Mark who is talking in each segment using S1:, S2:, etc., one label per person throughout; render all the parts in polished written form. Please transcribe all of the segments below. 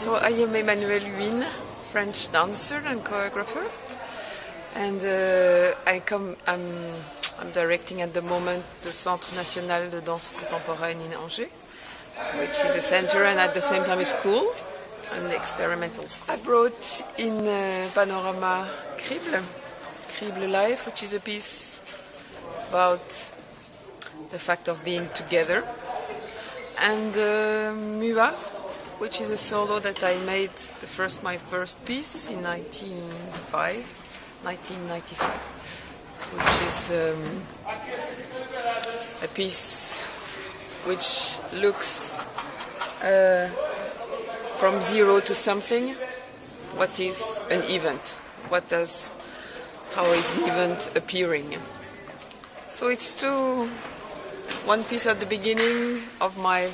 S1: So I am Emmanuelle Huynh, French dancer and choreographer, and I'm directing at the moment the Centre National de Danse Contemporaine in Angers, which is a center and at the same time a school, an experimental school. I brought in Panorama Crible Life, which is a piece about the fact of being together, and Mua, which is a solo that I made my first piece in 1995, which is a piece which looks from zero to something. What is an event? How is an event appearing? So it's one piece at the beginning of my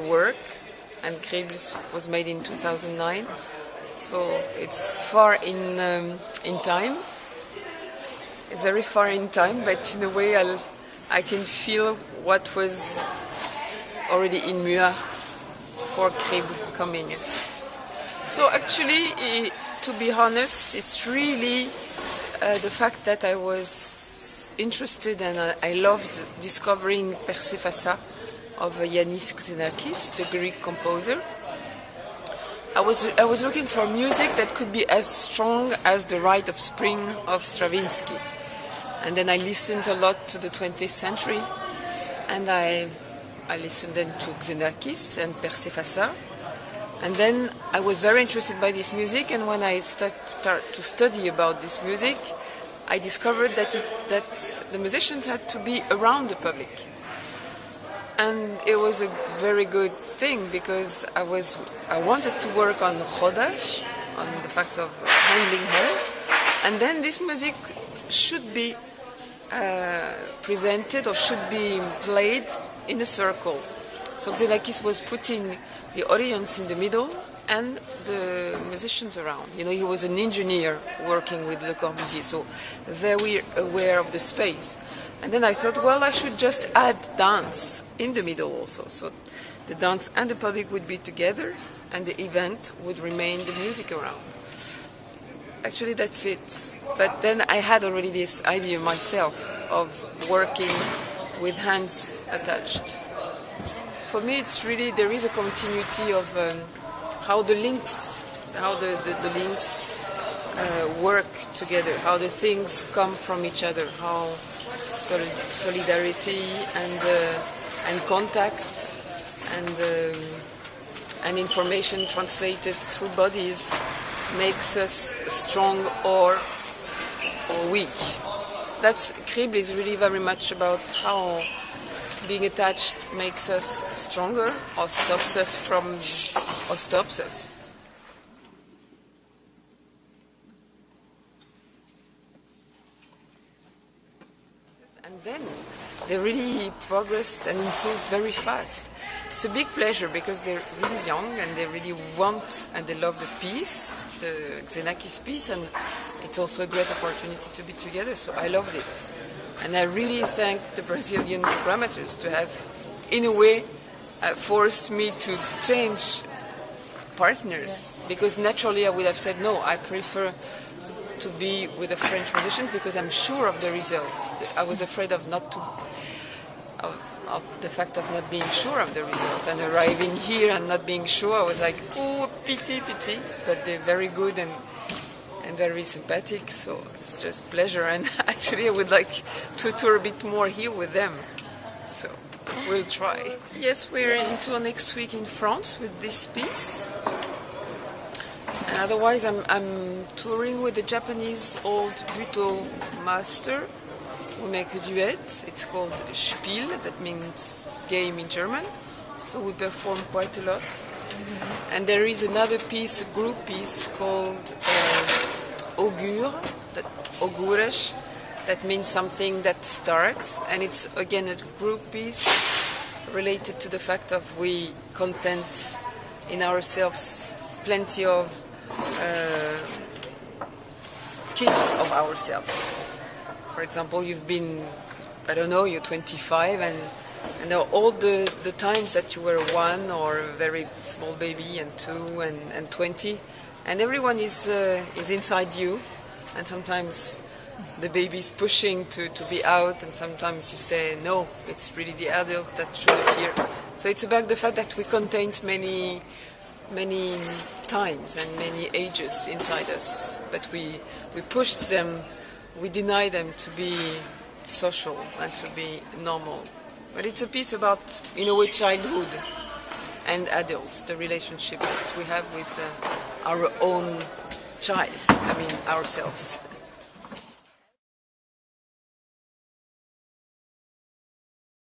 S1: work, and Crible was made in 2009, so it's far in time. It's very far in time, but in a way I can feel what was already in Mua for Crible coming. So actually, to be honest, it's really the fact that I was interested and I loved discovering Persephassa of Yannis Xenakis, the Greek composer. I was looking for music that could be as strong as the Rite of Spring of Stravinsky. And then I listened a lot to the 20th century, and I listened then to Xenakis and Persephassa. And then I was very interested by this music, and when I start to study about this music, I discovered that the musicians had to be around the public. And it was a very good thing, because I wanted to work on Rodash, on the fact of handling hands, and then this music should be presented or should be played in a circle. So Xenakis was putting the audience in the middle and the musicians around. You know, he was an engineer working with Le Corbusier, so very aware of the space. And then I thought, well, I should just add dance in the middle also. So the dance and the public would be together, and the event would remain the music around. Actually, that's it. But then I had already this idea myself of working with hands attached. For me, it's really, there is a continuity of how the links work together, how the things come from each other, how solidarity and contact and information translated through bodies makes us strong or weak. Crible is really very much about how being attached makes us stronger or stops us. And then they really progressed and improved very fast. It's a big pleasure because they're really young and they really want and they love the piece, the Xenakis piece, and it's also a great opportunity to be together, so I loved it. And I really thank the Brazilian programmers to have, in a way, forced me to change partners, because naturally I would have said, no, I prefer to be with a French musician because I'm sure of the result. I was afraid of the fact of not being sure of the result, and arriving here and not being sure, I was like, oh, pity. But they're very good and very sympathetic, so it's just pleasure. And actually I would like to tour a bit more here with them, so we'll try. Yes, we're in tour next week in France with this piece. And otherwise I'm touring with the Japanese old Buto master. We make a duet. It's called Spiel, that means game in German. So we perform quite a lot. And there is another piece, a group piece called Augure, Augures, that means something that starts. And it's again a group piece related to the fact of we content in ourselves plenty of kids of ourselves. For example, you've been, I don't know, you're 25 and And there are all the times that you were 1 or a very small baby, and 2 and 20, and everyone is inside you, and sometimes the baby is pushing to be out, and sometimes you say no, it's really the adult that should appear. So it's about the fact that we contain many times and many ages inside us, but we push them, we deny them to be social and to be normal. But it's a piece about, in a way, childhood and adults, the relationship that we have with our own child, I mean ourselves.